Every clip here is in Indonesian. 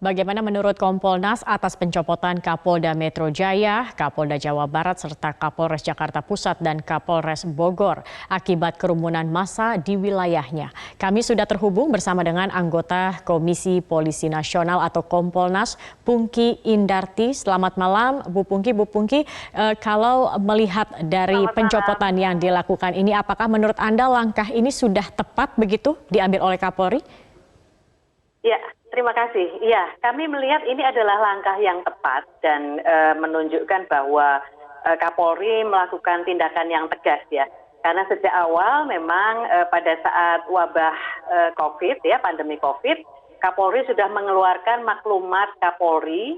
Bagaimana menurut Kompolnas atas pencopotan Kapolda Metro Jaya, Kapolda Jawa Barat, serta Kapolres Jakarta Pusat dan Kapolres Bogor akibat kerumunan massa di wilayahnya? Kami sudah terhubung bersama dengan anggota Komisi Polisi Nasional atau Kompolnas, Pungki Indarti. Selamat malam, Bu Pungki. Bu Pungki, kalau melihat dari pencopotan yang dilakukan ini, apakah menurut Anda langkah ini sudah tepat begitu diambil oleh Kapolri? Ya, terima kasih. Ya, kami melihat ini adalah langkah yang tepat dan menunjukkan bahwa Kapolri melakukan tindakan yang tegas ya. Karena sejak awal memang pada saat wabah COVID ya, pandemi COVID, Kapolri sudah mengeluarkan maklumat Kapolri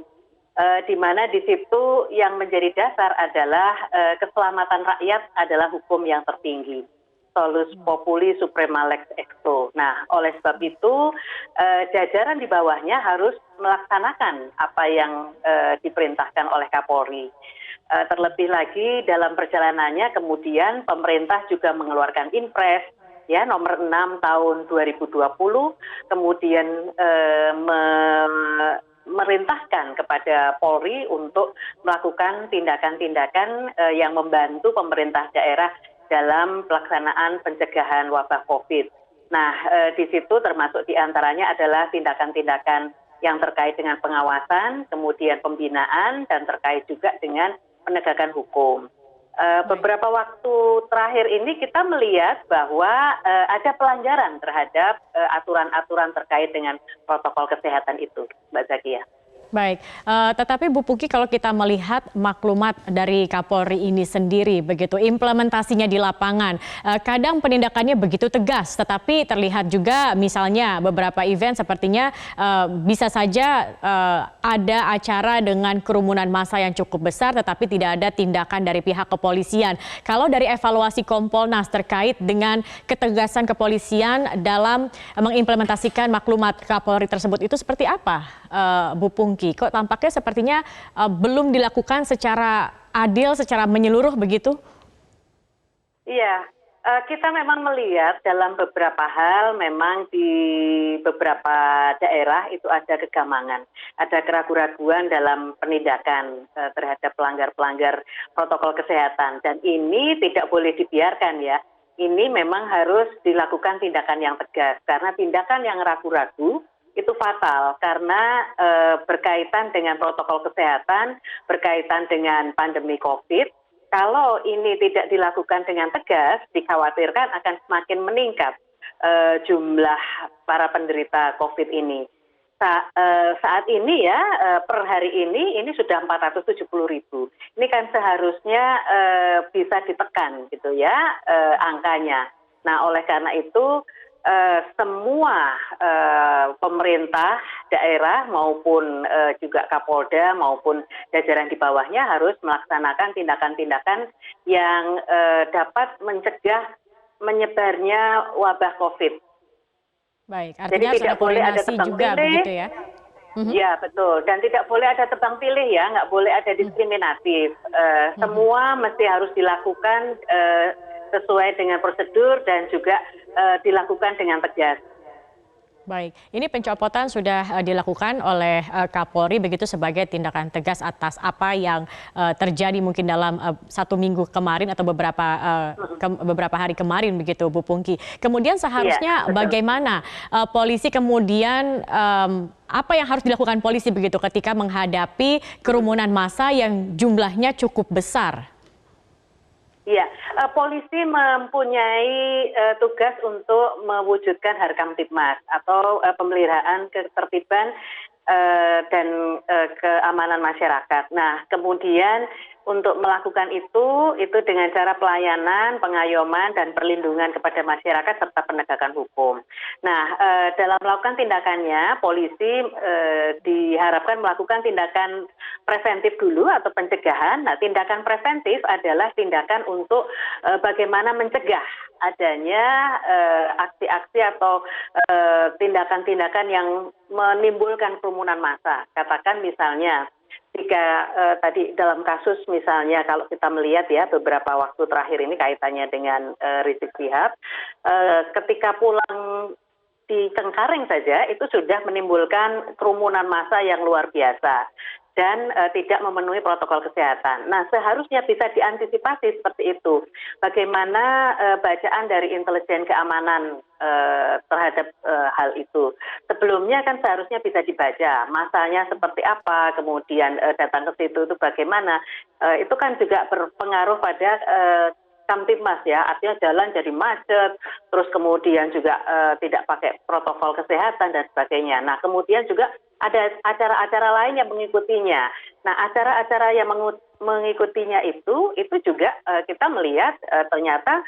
di mana di situ yang menjadi dasar adalah keselamatan rakyat adalah hukum yang tertinggi. Solus populi suprema lex exto. Nah, oleh sebab itu jajaran di bawahnya harus melaksanakan apa yang diperintahkan oleh Kapolri. Terlebih lagi dalam perjalanannya kemudian pemerintah juga mengeluarkan Inpres ya nomor 6 tahun 2020, kemudian merintahkan kepada Polri untuk melakukan tindakan-tindakan yang membantu pemerintah daerah dalam pelaksanaan pencegahan wabah COVID. Nah, di situ termasuk diantaranya adalah tindakan-tindakan yang terkait dengan pengawasan, kemudian pembinaan, dan terkait juga dengan penegakan hukum. Beberapa waktu terakhir ini kita melihat bahwa ada pelanggaran terhadap aturan-aturan terkait dengan protokol kesehatan itu, Mbak Zakia. Baik, tetapi Bu Pungki kalau kita melihat maklumat dari Kapolri ini sendiri begitu implementasinya di lapangan, kadang penindakannya begitu tegas, tetapi terlihat juga misalnya beberapa event sepertinya bisa saja ada acara dengan kerumunan massa yang cukup besar, tetapi tidak ada tindakan dari pihak kepolisian. Kalau dari evaluasi Kompolnas terkait dengan ketegasan kepolisian dalam mengimplementasikan maklumat Kapolri tersebut itu seperti apa, Bu Pungki? Kok tampaknya sepertinya belum dilakukan secara adil, secara menyeluruh begitu? Iya, kita memang melihat dalam beberapa hal memang di beberapa daerah itu ada kegamangan, ada keraguan-keraguan dalam penindakan terhadap pelanggar-pelanggar protokol kesehatan. Dan ini tidak boleh dibiarkan ya. Ini memang harus dilakukan tindakan yang tegas, karena tindakan yang ragu-ragu itu fatal karena berkaitan dengan protokol kesehatan, berkaitan dengan pandemi COVID. Kalau ini tidak dilakukan dengan tegas, dikhawatirkan akan semakin meningkat jumlah para penderita COVID ini. Saat ini ya, per hari ini sudah 470.000. Ini kan seharusnya bisa ditekan gitu ya angkanya. Nah, oleh karena itu semua pemerintah daerah maupun juga Kapolda maupun jajaran di bawahnya harus melaksanakan tindakan-tindakan yang dapat mencegah menyebarnya wabah COVID. Baik, artinya jadi tidak boleh ada tebang juga pilih, begitu ya? Ya betul, dan tidak boleh ada tebang pilih ya, nggak boleh ada diskriminatif. Semua mesti harus dilakukan sesuai dengan prosedur dan juga dilakukan dengan tegas. Baik, ini pencopotan sudah dilakukan oleh Kapolri begitu sebagai tindakan tegas atas apa yang terjadi mungkin dalam 1 minggu kemarin atau beberapa hari kemarin begitu, Bu Pungki. Kemudian seharusnya bagaimana polisi kemudian apa yang harus dilakukan polisi begitu ketika menghadapi kerumunan massa yang jumlahnya cukup besar? Iya, polisi mempunyai tugas untuk mewujudkan Harkamtibmas atau pemeliharaan ketertiban dan keamanan masyarakat. Nah, kemudian untuk melakukan itu dengan cara pelayanan, pengayoman, dan perlindungan kepada masyarakat serta penegakan hukum. Nah, dalam melakukan tindakannya, polisi diharapkan melakukan tindakan preventif dulu atau pencegahan. Nah, tindakan preventif adalah tindakan untuk bagaimana mencegah adanya aksi-aksi atau tindakan-tindakan yang menimbulkan kerumunan massa. Katakan misalnya jika tadi dalam kasus misalnya kalau kita melihat ya beberapa waktu terakhir ini kaitannya dengan Rizik Syihab, ketika pulang di Cengkareng saja itu sudah menimbulkan kerumunan massa yang luar biasa dan tidak memenuhi protokol kesehatan. Nah, seharusnya bisa diantisipasi seperti itu. Bagaimana bacaan dari intelijen keamanan terhadap hal itu. Sebelumnya kan seharusnya bisa dibaca masanya seperti apa, kemudian datang ke situ itu bagaimana. Itu kan juga berpengaruh pada Kamtibmas ya, artinya jalan jadi macet, terus kemudian juga tidak pakai protokol kesehatan dan sebagainya. Nah, kemudian juga ada acara-acara lain yang mengikutinya. Nah, acara-acara yang mengikutinya itu juga kita melihat ternyata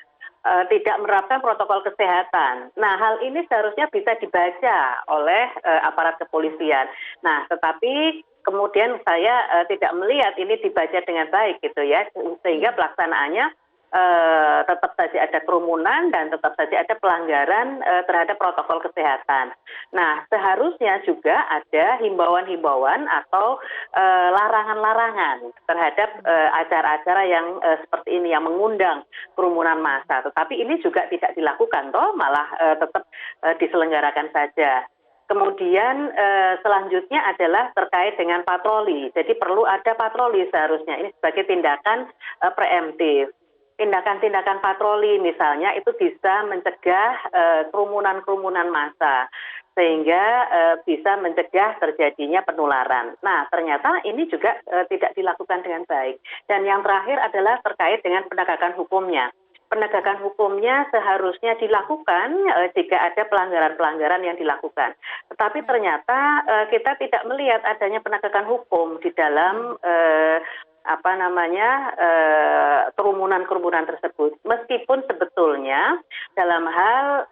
tidak menerapkan protokol kesehatan. Nah, hal ini seharusnya bisa dibaca oleh aparat kepolisian. Nah, tetapi kemudian saya tidak melihat ini dibaca dengan baik gitu ya, sehingga pelaksanaannya tetap saja ada kerumunan dan tetap saja ada pelanggaran terhadap protokol kesehatan. Nah, seharusnya juga ada himbauan-himbauan atau larangan-larangan terhadap acara-acara yang seperti ini yang mengundang kerumunan massa. Tetapi ini juga tidak dilakukan, toh malah tetap diselenggarakan saja. Kemudian selanjutnya adalah terkait dengan patroli. Jadi perlu ada patroli seharusnya. Ini sebagai tindakan preemptif. Tindakan-tindakan patroli misalnya itu bisa mencegah kerumunan-kerumunan massa sehingga bisa mencegah terjadinya penularan. Nah, ternyata ini juga tidak dilakukan dengan baik. Dan yang terakhir adalah terkait dengan penegakan hukumnya. Penegakan hukumnya seharusnya dilakukan jika ada pelanggaran-pelanggaran yang dilakukan. Tetapi ternyata kita tidak melihat adanya penegakan hukum di dalam kerumunan-kerumunan tersebut. Meskipun sebetulnya dalam hal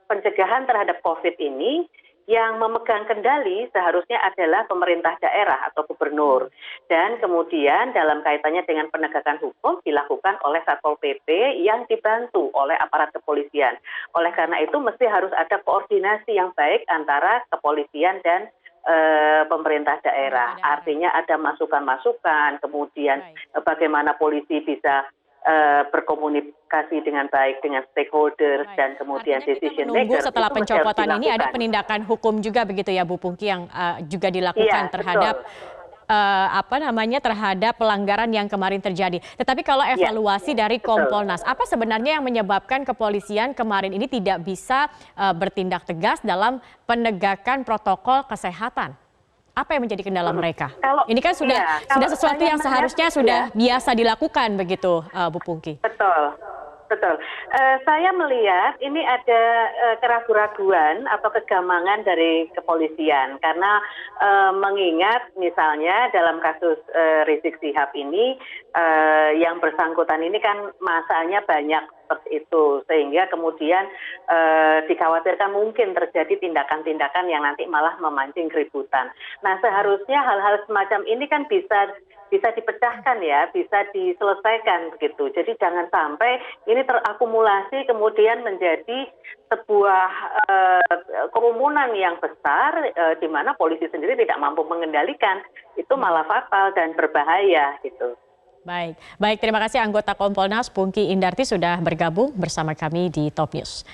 pencegahan terhadap COVID ini yang memegang kendali seharusnya adalah pemerintah daerah atau gubernur. Dan kemudian dalam kaitannya dengan penegakan hukum dilakukan oleh Satpol PP yang dibantu oleh aparat kepolisian. Oleh karena itu mesti harus ada koordinasi yang baik antara kepolisian dan pemerintah daerah. Artinya ada masukan-masukan, kemudian bagaimana polisi bisa berkomunikasi dengan baik dengan stakeholders dan kemudian decision maker. Setelah pencopotan ini ada penindakan hukum juga begitu ya Bu Pungki yang juga dilakukan terhadap terhadap pelanggaran yang kemarin terjadi. Tetapi kalau evaluasi dari Kompolnas, apa sebenarnya yang menyebabkan kepolisian kemarin ini tidak bisa bertindak tegas dalam penegakan protokol kesehatan? Apa yang menjadi kendala mereka? Ini kan sudah sesuatu yang seharusnya sudah biasa dilakukan begitu, Bu Pungki. Betul. Betul. Saya melihat ini ada keraguan-raguan atau kegamangan dari kepolisian karena mengingat misalnya dalam kasus Rizik Syihab ini yang bersangkutan ini kan masanya banyak seperti itu sehingga kemudian dikhawatirkan mungkin terjadi tindakan-tindakan yang nanti malah memancing keributan. Nah, seharusnya hal-hal semacam ini kan bisa dipecahkan ya, bisa diselesaikan begitu. Jadi jangan sampai ini terakumulasi kemudian menjadi sebuah kerumunan yang besar di mana polisi sendiri tidak mampu mengendalikan. Itu malah fatal dan berbahaya gitu. Baik, terima kasih anggota Kompolnas Pungki Indarti sudah bergabung bersama kami di Top News.